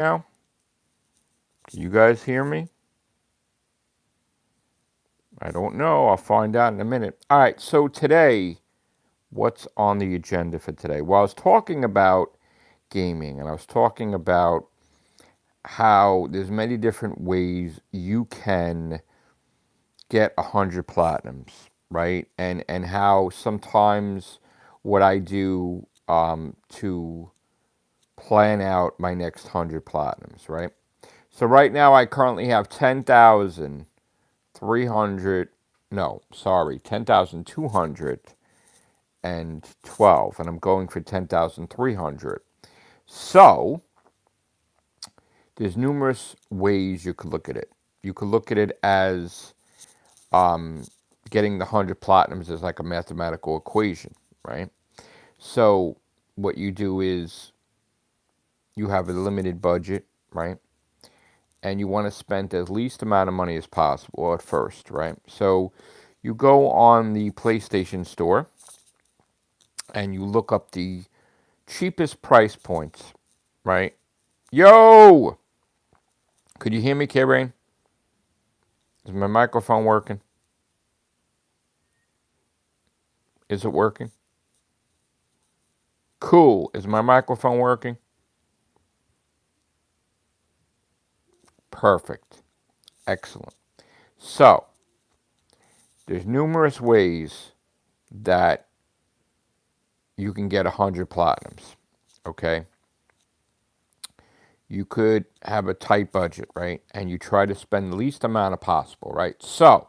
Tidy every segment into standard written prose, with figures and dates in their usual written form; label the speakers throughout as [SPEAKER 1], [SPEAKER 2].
[SPEAKER 1] now? Can you guys hear me? I don't know. I'll find out in a minute. All right, so today, what's on the agenda for today? Well, I was talking about gaming, and I was talking about how there's many different ways you can get 100 platinums, right? And how sometimes what I do to plan out my next 100 platinums, right? So right now I currently have 10,300, no, sorry, 10,212, and I'm going for 10,300. So there's numerous ways you could look at it. You could look at it as um, getting the 100 platinums is like a mathematical equation, right? So what you do is you have a limited budget, right? And you want to spend the least amount of money as possible at first, right? So you go on the PlayStation Store and you look up the cheapest price points, right? Yo! Could you hear me, K-Rain? Is my microphone working? Is it working? Cool. Is my microphone working? Perfect. Excellent. So, there's numerous ways that you can get 100 platinums, okay? You could have a tight budget, right? And you try to spend the least amount of possible, right? So,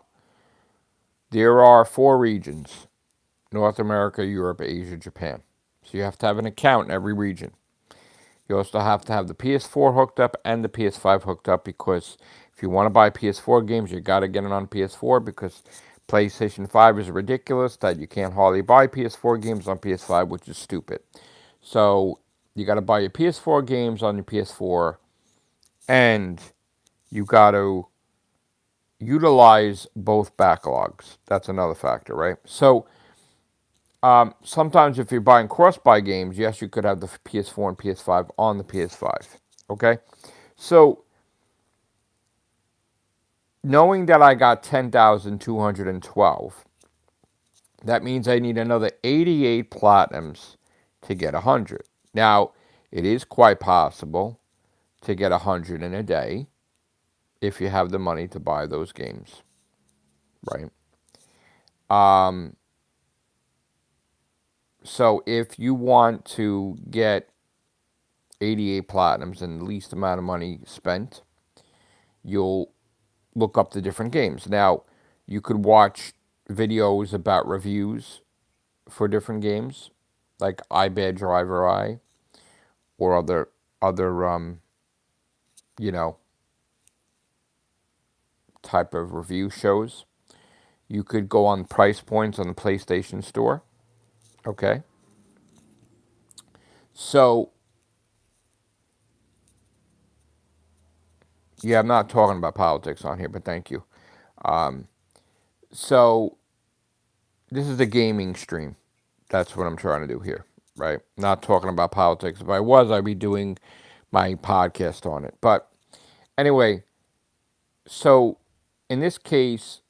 [SPEAKER 1] there are 4 regions: North America, Europe, Asia, Japan. So you have to have an account in every region. You also have to have the PS4 hooked up and the PS5 hooked up, because if you want to buy PS4 games, you got to get it on PS4, because PlayStation 5 is ridiculous that you can't hardly buy PS4 games on PS5, which is stupid. So you got to buy your PS4 games on your PS4, and you got to utilize both backlogs. That's another factor, right? So sometimes if you're buying cross-buy games, yes, you could have the PS4 and PS5 on the PS5. Okay? So knowing that I got 10,212, that means I need another 88 platinums to get 100. Now, it is quite possible to get 100 in a day if you have the money to buy those games, right? Um, so if you want to get 88 platinums and the least amount of money spent, you'll look up the different games. Now, you could watch videos about reviews for different games, like iBad Driver I, or other you know, type of review shows. You could go on price points on the PlayStation Store. Okay. So, yeah, I'm not talking about politics on here, but thank you. Um, so, this is a gaming stream. That's what I'm trying to do here, right? Not talking about politics. If I was, I'd be doing my podcast on it. But anyway, so in this case,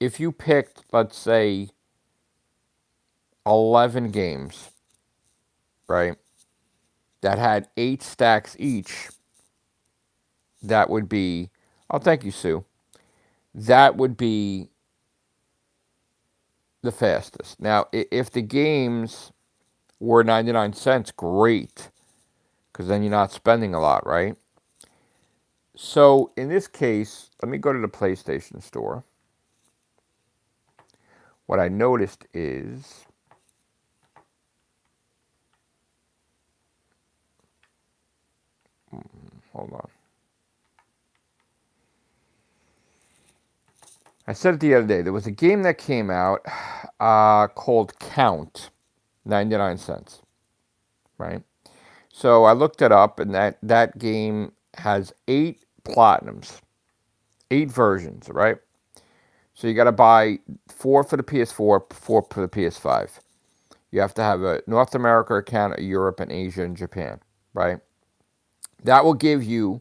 [SPEAKER 1] if you picked, let's say, 11 games, right, that had 8 stacks each, that would be, oh, thank you, Sue. That would be the fastest. Now, if the games were 99 cents, great, because then you're not spending a lot, right? So in this case, let me go to the PlayStation Store. What I noticed is, hold on. I said it the other day. There was a game that came out called Count, 99 cents, right? So I looked it up, and that game has 8 platinums, 8 versions, right? So you got to buy 4 for the PS4, 4 for the PS5. You have to have a North America account, a Europe, and Asia, and Japan, right? That will give you,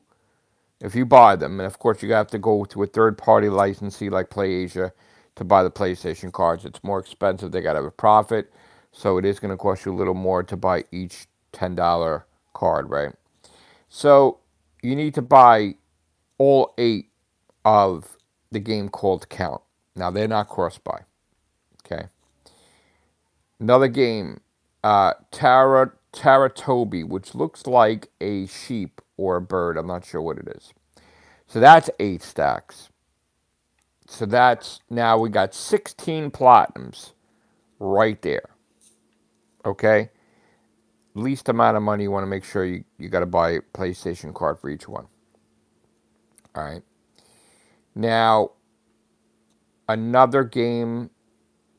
[SPEAKER 1] if you buy them, and of course you have to go to a third-party licensee like PlayAsia to buy the PlayStation cards. It's more expensive. They got to have a profit, so it is going to cost you a little more to buy each $10 card, right? So you need to buy all 8 of the game called Count. Now they're not cross-buy. Okay. Another game, Taratobi, which looks like a sheep or a bird. I'm not sure what it is. So that's 8 stacks. So that's, now we got 16 platinums right there. Okay? Least amount of money, you want to make sure you got to buy a PlayStation card for each one. All right. Now, another game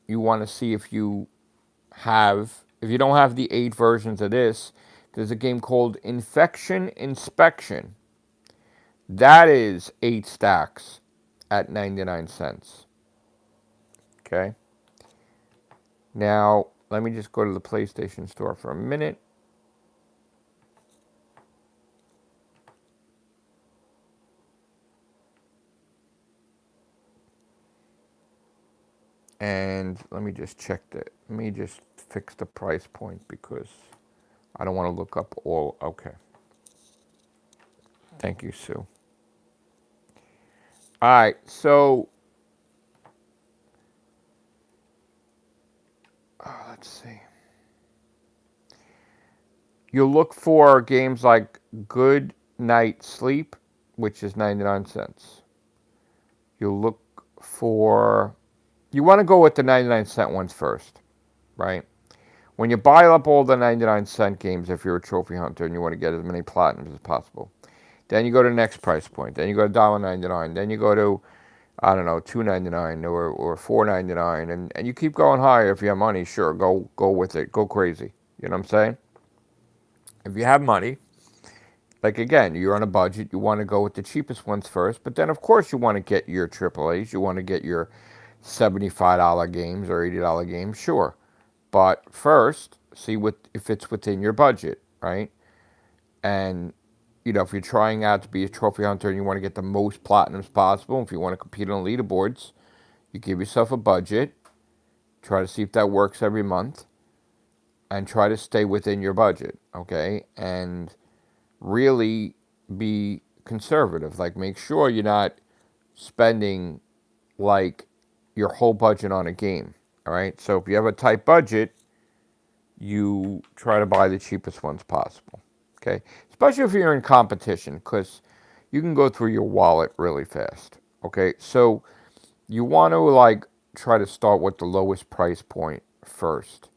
[SPEAKER 1] you want to see if you don't have the 8 versions of this, there's a game called Infection Inspection. That is 8 stacks at 99 cents. Okay? Now, let me just go to the PlayStation Store for a minute. And let me just check that. Let me just fix the price point because I don't want to look up all. Okay. Thank you, Sue. All right. So, let's see. You'll look for games like Good Night Sleep, which is 99 cents. You'll look for. You want to go with the 99-cent ones first, right? When you buy up all the 99-cent games, if you're a trophy hunter and you want to get as many platinums as possible, then you go to the next price point. Then you go to $1.99. Then you go to, I don't know, $2.99 or $4.99, and you keep going higher. If you have money, sure, go with it, go crazy. You know what I'm saying? If you have money, like again, you're on a budget, you want to go with the cheapest ones first, but then of course you want to get your AAA's, you want to get your $75 games or $80 games, sure. But first, see what if it's within your budget, right? And if you're trying out to be a trophy hunter and you want to get the most platinums possible, if you want to compete on leaderboards, you give yourself a budget, try to see if that works every month, and try to stay within your budget, okay? And really be conservative. Like, make sure you're not spending like your whole budget on a game, all right? So if you have a tight budget, you try to buy the cheapest ones possible, okay? Especially if you're in competition, because you can go through your wallet really fast, okay? So you want to like try to start with the lowest price point first.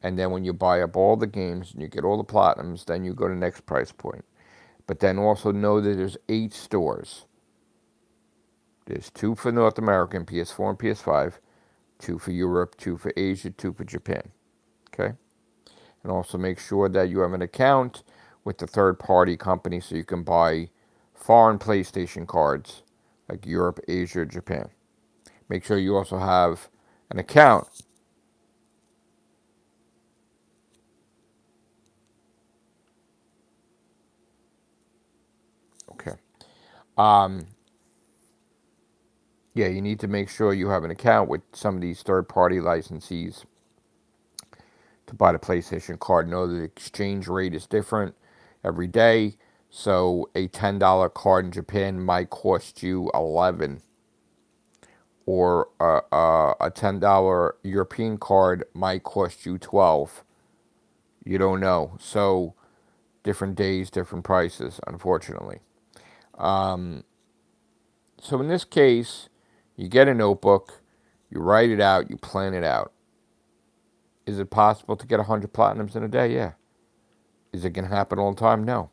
[SPEAKER 1] And then when you buy up all the games and you get all the platinums, then you go to the next price point. But then also know that there's 8 stores. There's 2 for North America, PS4 and PS5, 2 for Europe, 2 for Asia, 2 for Japan. Okay? And also make sure that you have an account with the third-party company so you can buy foreign PlayStation cards like Europe, Asia, Japan. Make sure you also have an account. Okay. Yeah, you need to make sure you have an account with some of these third-party licensees to buy the PlayStation card. Know the exchange rate is different every day. So a $10 card in Japan might cost you 11, or a $10 European card might cost you 12. You don't know. So different days, different prices, unfortunately. So in this case, you get a notebook, you write it out, you plan it out. Is it possible to get 100 platinums in a day? Yeah. Is it going to happen all the time? No.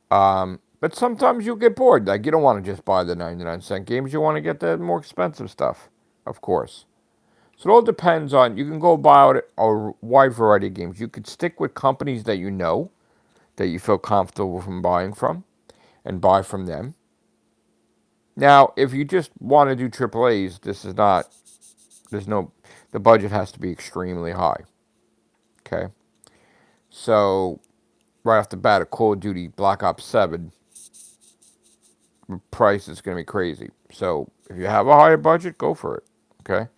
[SPEAKER 1] But sometimes you'll get bored. Like, you don't want to just buy the 99-cent games. You want to get the more expensive stuff, of course. So it all depends on, you can go buy a wide variety of games. You could stick with companies that you know, that you feel comfortable from buying from, and buy from them. Now, if you just want to do AAAs, the budget has to be extremely high. Okay? So right off the bat, a Call of Duty Black Ops 7 price is going to be crazy. So if you have a higher budget, go for it. Okay?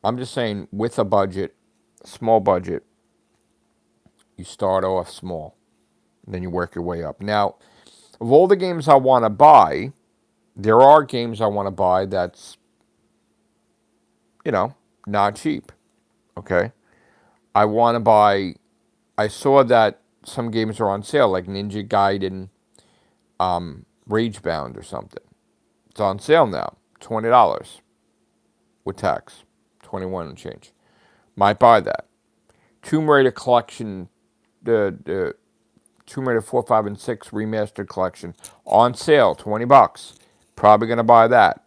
[SPEAKER 1] I'm just saying, with a budget, small budget, you start off small. And then you work your way up. Now, of all the games I want to buy, there are games I want to buy that's, not cheap. Okay? I want to buy. I saw that some games are on sale, like Ninja Gaiden, Ragebound or something. It's on sale now, $20 with tax, 21 and change. Might buy that. Tomb Raider collection, the Tomb Raider 4, 5, and 6 remastered collection on sale, $20. Probably gonna buy that.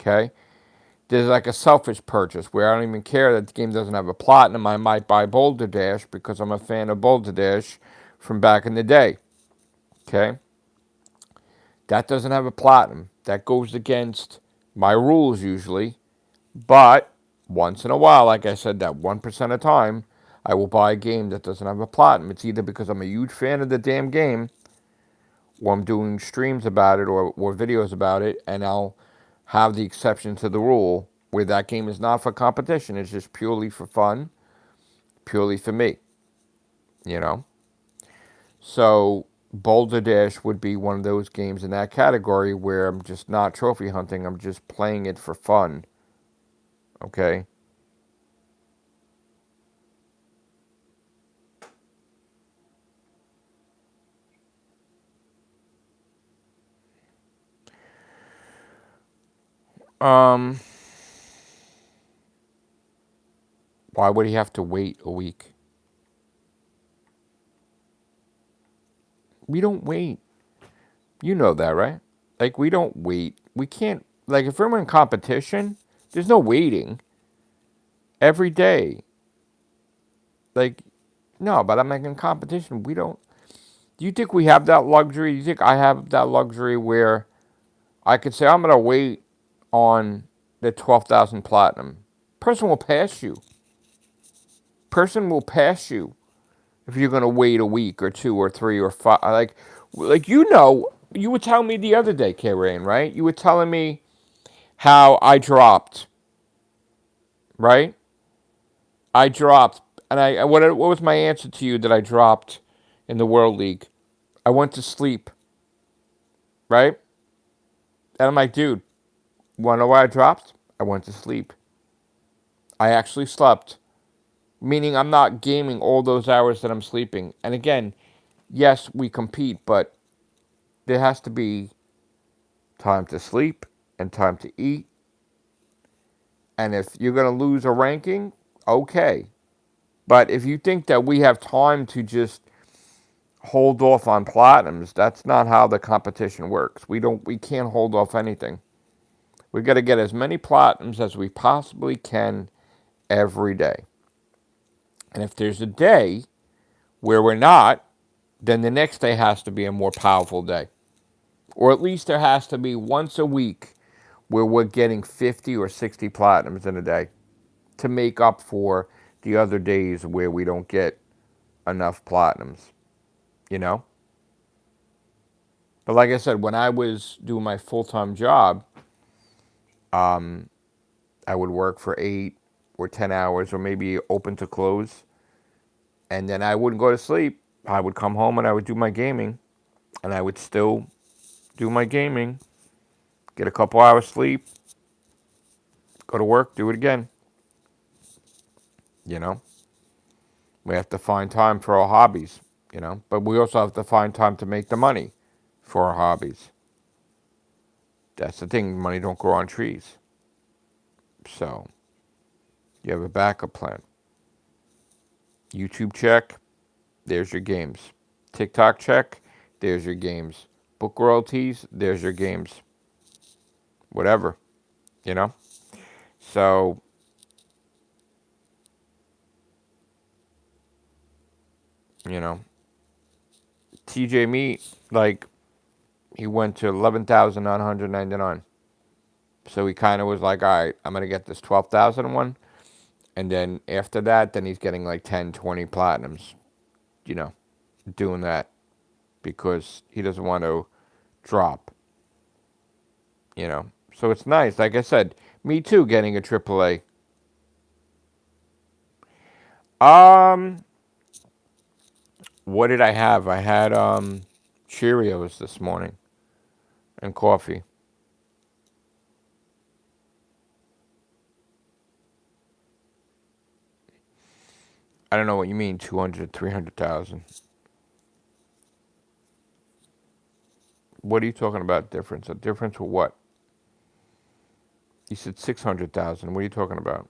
[SPEAKER 1] Okay. There's like a selfish purchase where I don't even care that the game doesn't have a platinum. I might buy Boulder Dash because I'm a fan of Boulder Dash from back in the day. Okay? That doesn't have a platinum. That goes against my rules usually. But once in a while, like I said, that 1% of time, I will buy a game that doesn't have a platinum. It's either because I'm a huge fan of the damn game, or I'm doing streams about it or videos about it, and I'll have the exception to the rule where that game is not for competition. It's just purely for fun, purely for me, you know? So Boulder Dash would be one of those games in that category where I'm just not trophy hunting. I'm just playing it for fun, okay? Um, why would he have to wait a week? We don't wait. You know that, right? Like, we don't wait. We can't, like, if we're in competition, there's no waiting every day. Like, no, but I'm like in competition. We don't. Do you think we have that luxury? Do you think I have that luxury where I could say, I'm going to wait on the 12,000 platinum? Person will pass you. Person will pass you if you're going to wait a week or two or three or five. You were telling me the other day, K-Rain, right? You were telling me how I dropped, right? I dropped, and what was my answer to you that I dropped in the World League? I went to sleep, right? And I'm like, dude, want to know why I dropped? I went to sleep. I actually slept, meaning I'm not gaming all those hours that I'm sleeping. And again, yes, we compete, but there has to be time to sleep and time to eat. And if you're going to lose a ranking, okay. But if you think that we have time to just hold off on platinums, that's not how the competition works. We can't hold off anything. We got to get as many platinums as we possibly can every day. And if there's a day where we're not, then the next day has to be a more powerful day. Or at least there has to be once a week where we're getting 50 or 60 platinums in a day to make up for the other days where we don't get enough platinums, you know? But like I said, when I was doing my full-time job, I would work for 8 or 10 hours or maybe open to close. And then I wouldn't go to sleep. I would come home and I would do my gaming. And I would still do my gaming, get a couple hours sleep, go to work, do it again. You know? We have to find time for our hobbies, you know? But we also have to find time to make the money for our hobbies. That's the thing, money don't grow on trees. So, you have a backup plan. YouTube check, there's your games. TikTok check, there's your games. Book royalties, there's your games. Whatever, you know? So, you know, TJ Meat, like, he went to 11,999. So he kind of was like, all right, I'm going to get this 12,000 one. And then after that, then he's getting like 10, 20 platinums, you know, doing that because he doesn't want to drop, you know. So it's nice. Like I said, me too, getting a AAA. Um, what did I have? I had Cheerios this morning and coffee. I don't know what you mean, 200, 300,000. What are you talking about difference? A difference with what? You said 600,000. What are you talking about?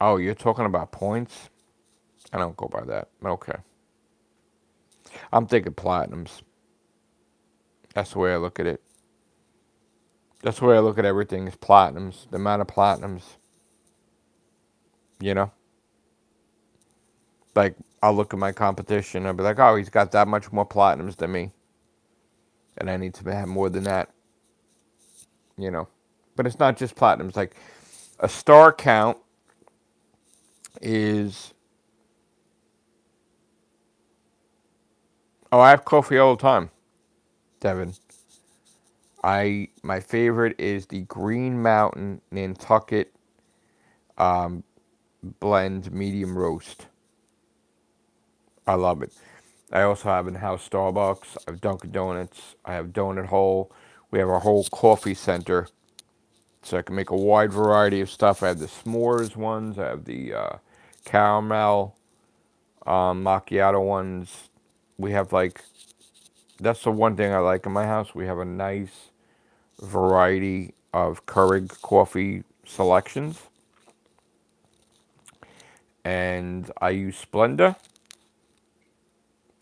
[SPEAKER 1] Oh, you're talking about points? I don't go by that. Okay. I'm thinking platinums. That's the way I look at it. That's the way I look at everything is platinums. The amount of platinums, you know? Like, I'll look at my competition. I'll be like, oh, he's got that much more platinums than me. And I need to have more than that, you know? But it's not just platinums. Like, a star count is. Oh, I have coffee all the time, Devin. My favorite is the Green Mountain Nantucket blend medium roast. I love it. I also have in-house Starbucks. I have Dunkin' Donuts. I have Donut Hole. We have our whole coffee center, so I can make a wide variety of stuff. I have the s'mores ones. I have the caramel macchiato ones. We have like that's the one thing I like in my house. We have a nice variety of Keurig coffee selections, and I use Splenda.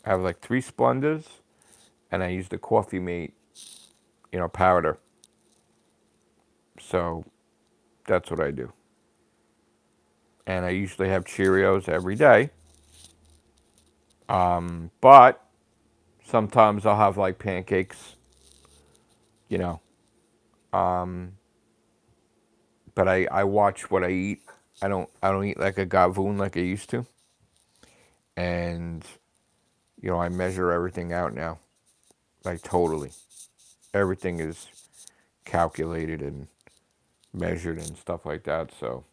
[SPEAKER 1] I have like 3 Splendas, and I use the Coffee Mate, powder. So that's what I do. And I usually have Cheerios every day. But sometimes I'll have like pancakes, you know. Um, but I watch what I eat. I don't eat like a gavoon like I used to. And I measure everything out now. Like totally. Everything is calculated and measured and stuff like that. So,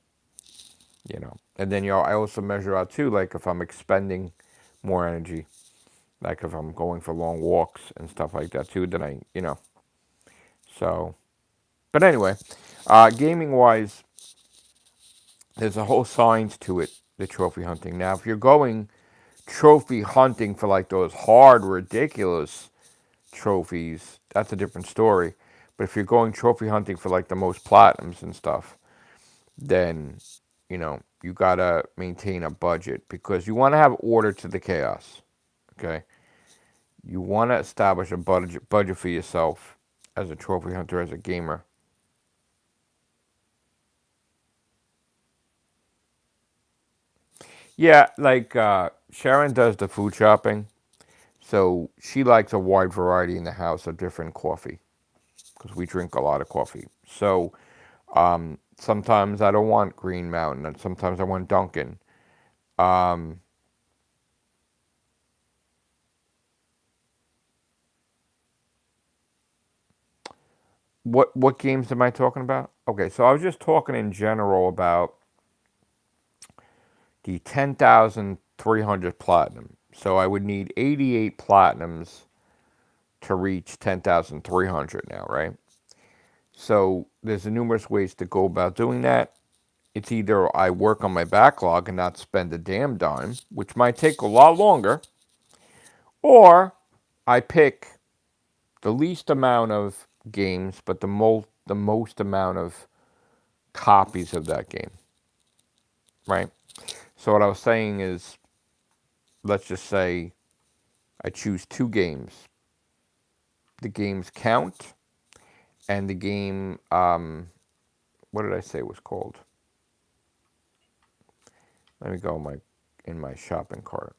[SPEAKER 1] And then I also measure out too, like if I'm expending more energy, like if I'm going for long walks and stuff like that too, then so, but anyway, gaming wise, there's a whole science to it, the trophy hunting. Now, if you're going trophy hunting for like those hard, ridiculous trophies, that's a different story. But if you're going trophy hunting for like the most platinums and stuff, then, you gotta maintain a budget because you want to have order to the chaos. Okay? You want to establish a budget for yourself as a trophy hunter, as a gamer. Yeah, like Sharon does the food shopping, so she likes a wide variety in the house of different coffee because we drink a lot of coffee. So sometimes I don't want Green Mountain, and sometimes I want Dunkin'. Um, what games am I talking about? Okay, so I was just talking in general about the 10,300 platinum. So I would need 88 platinums to reach 10,300 now, right? So there's numerous ways to go about doing that. It's either I work on my backlog and not spend a damn dime, which might take a lot longer, or I pick the least amount of games, but the most amount of copies of that game, right? So what I was saying is, let's just say I choose 2 games. The games count, and the game, what did I say it was called? Let me go in my shopping cart.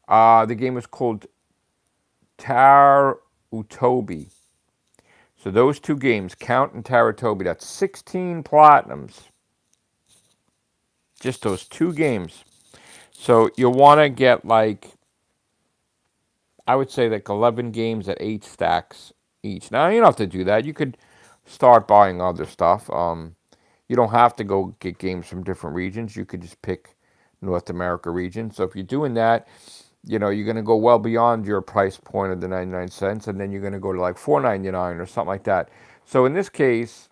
[SPEAKER 1] The game was called Tar Utobi. So those two games, Count and Taratobi, that's 16 platinums. Just those two games. So you'll want to get like, I would say like 11 games at 8 stacks each. Now, you don't have to do that. You could start buying other stuff. You don't have to go get games from different regions. You could just pick North America region. So if you're doing that, you're going to go well beyond your price point of the 99 cents, and then you're going to go to like $4.99 or something like that. So in this case,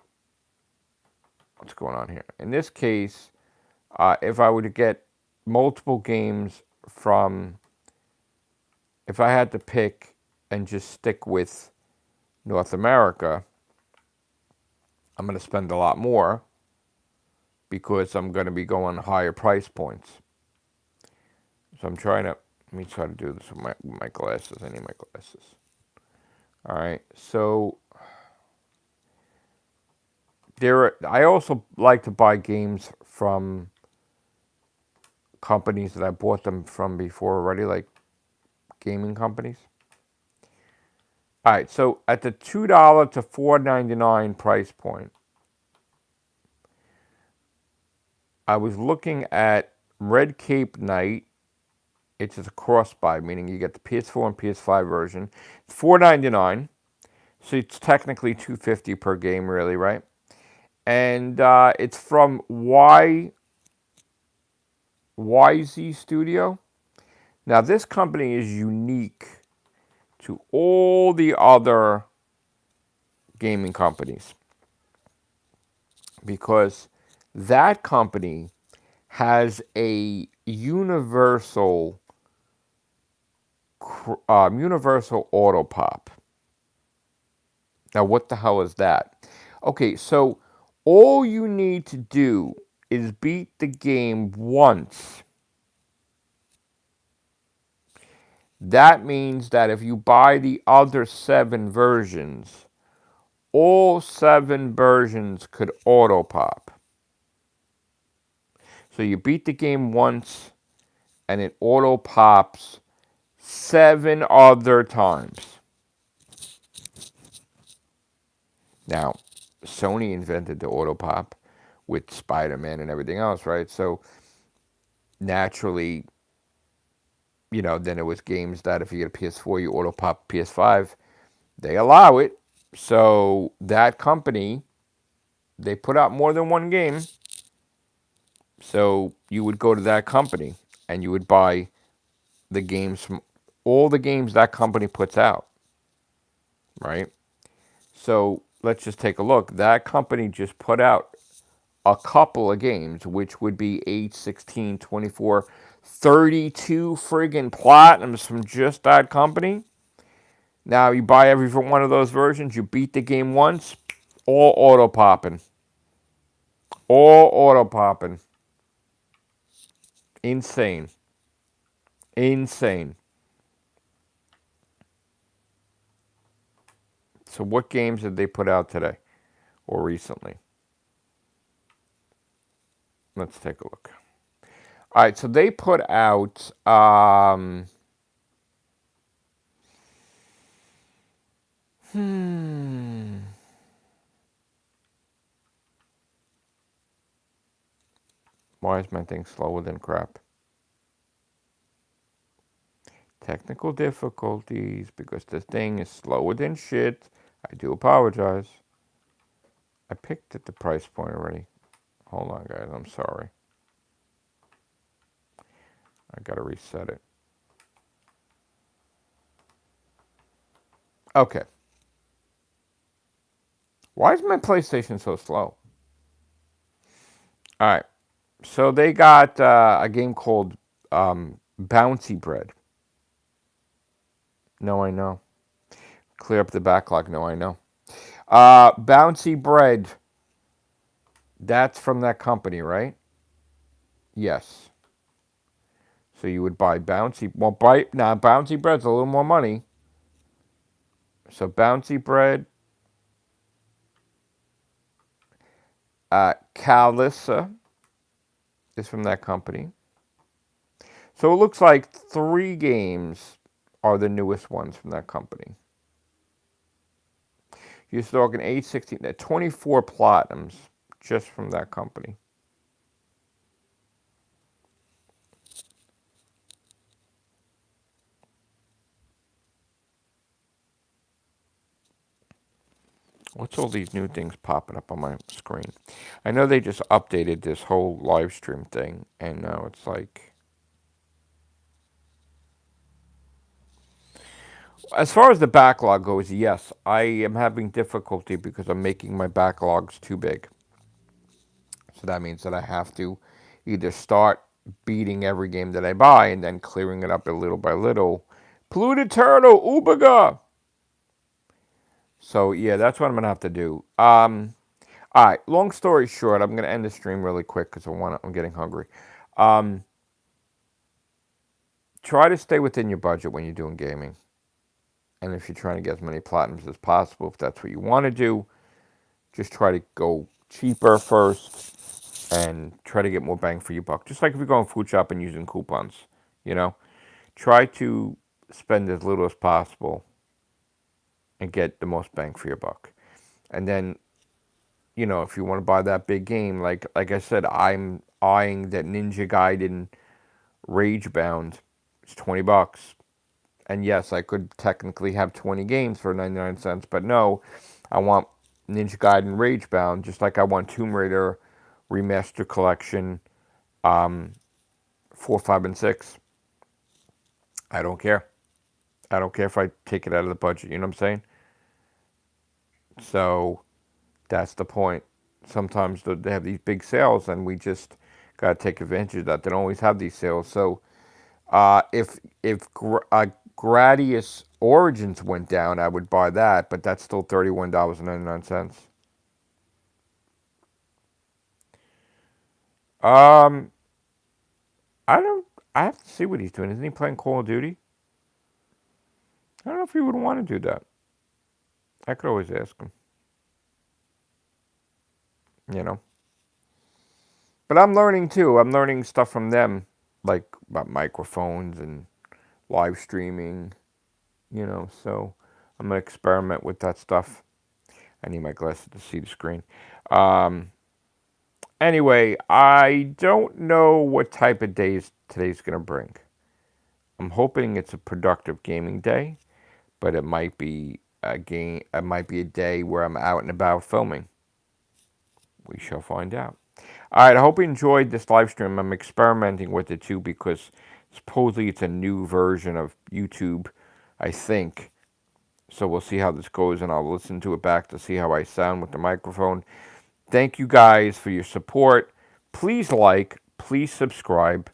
[SPEAKER 1] what's going on here? In this case, if I were to get multiple games from, if I had to pick and just stick with North America, I'm going to spend a lot more because I'm going to be going higher price points. So I'm trying to, let me try to do this with my glasses. I need my glasses. All right, so I also like to buy games from companies that I bought them from before already, like gaming companies. All right, so at the $2 to $4.99 price point, I was looking at Red Cape Knight. It's just a cross buy, meaning you get the PS4 and PS5 version. It's $4.99, so it's technically $2.50 per game, really, right? And it's from YZ Studio. Now, this company is unique to all the other gaming companies because that company has a universal auto pop. Now, what the hell is that? Okay, so all you need to do is beat the game once. That means that if you buy the other 7 versions, all 7 versions could auto pop. So you beat the game once, and it auto pops 7 other times. Now, Sony invented the auto pop with Spider-Man and everything else, right? So naturally, then it was games that if you get a PS4, you auto pop PS5. They allow it. So that company, they put out more than one game. So you would go to that company and you would buy the games from all the games that company puts out, right? So let's just take a look. That company just put out a couple of games, which would be 8, 16, 24, 32 friggin' platinums from just that company. Now you buy every one of those versions, you beat the game once, all auto popping. All auto popping. Insane. Insane. So what games did they put out today or recently? Let's take a look. All right, so they put out why is my thing slower than crap? Technical difficulties because this thing is slower than shit. I do apologize. I picked at the price point already. Hold on, guys. I'm sorry. I gotta reset it. Okay. Why is my PlayStation so slow? All right. So they got a game called Bouncy Bread. No, I know. Clear up the backlog. No, I know. Bouncy Bread. That's from that company, right? Yes. So you would buy Bouncy. Well, Bouncy Bread's a little more money. So Bouncy Bread. Calissa is from that company. So it looks like 3 games are the newest ones from that company. You're talking 816, 24 platinums just from that company. What's all these new things popping up on my screen? I know they just updated this whole live stream thing, and now it's like... As far as the backlog goes, yes, I am having difficulty because I'm making my backlogs too big. So that means that I have to either start beating every game that I buy and then clearing it up a little by little. Polluted Turtle, Ubaga! So yeah, that's what I'm gonna have to do. All right. Long story short, I'm gonna end the stream really quick because I'm getting hungry. Try to stay within your budget when you're doing gaming, and if you're trying to get as many platinums as possible, if that's what you want to do, just try to go cheaper first and try to get more bang for your buck. Just like if you're going food shopping using coupons, you know, try to spend as little as possible and get the most bang for your buck. And then, you know, if you want to buy that big game, like I said, I'm eyeing that Ninja Gaiden Ragebound. It's $20. And yes, I could technically have 20 games for 99 cents, but no, I want Ninja Gaiden Ragebound, just like I want Tomb Raider Remaster Collection 4, 5, and 6. I don't care. I don't care if I take it out of the budget, you know what I'm saying? So that's the point. Sometimes they have these big sales, and we just got to take advantage of that. They don't always have these sales. So if Gradius Origins went down, I would buy that, but that's still $31.99. Um, I don't. I have to see what he's doing. Isn't he playing Call of Duty? I don't know if he would want to do that. I could always ask him. You know. But I'm learning too. I'm learning stuff from them, like about microphones and live streaming. You know, so I'm gonna experiment with that stuff. I need my glasses to see the screen. Um, Anyway, I don't know what type of days today's going to bring. I'm hoping it's a productive gaming day, but it might be a game. It might be a day where I'm out and about filming. We shall find out. All right, I hope you enjoyed this live stream. I'm experimenting with it too because supposedly it's a new version of YouTube, I think. So we'll see how this goes, and I'll listen to it back to see how I sound with the microphone. Thank you guys for your support. Please like, please subscribe.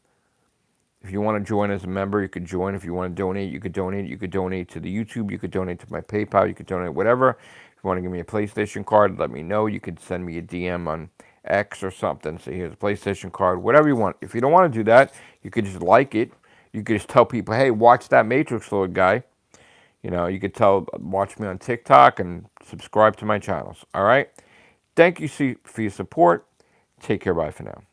[SPEAKER 1] If you want to join as a member, you could join. If you want to donate, you could donate. You could donate to the YouTube. You could donate to my PayPal. You could donate whatever. If you want to give me a PlayStation card, let me know. You could send me a DM on X or something. Say, here's a PlayStation card, whatever you want. If you don't want to do that, you could just like it. You could just tell people, hey, watch that Matrixlord guy. You know, you could watch me on TikTok and subscribe to my channels. All right? Thank you for your support. Take care. Bye for now.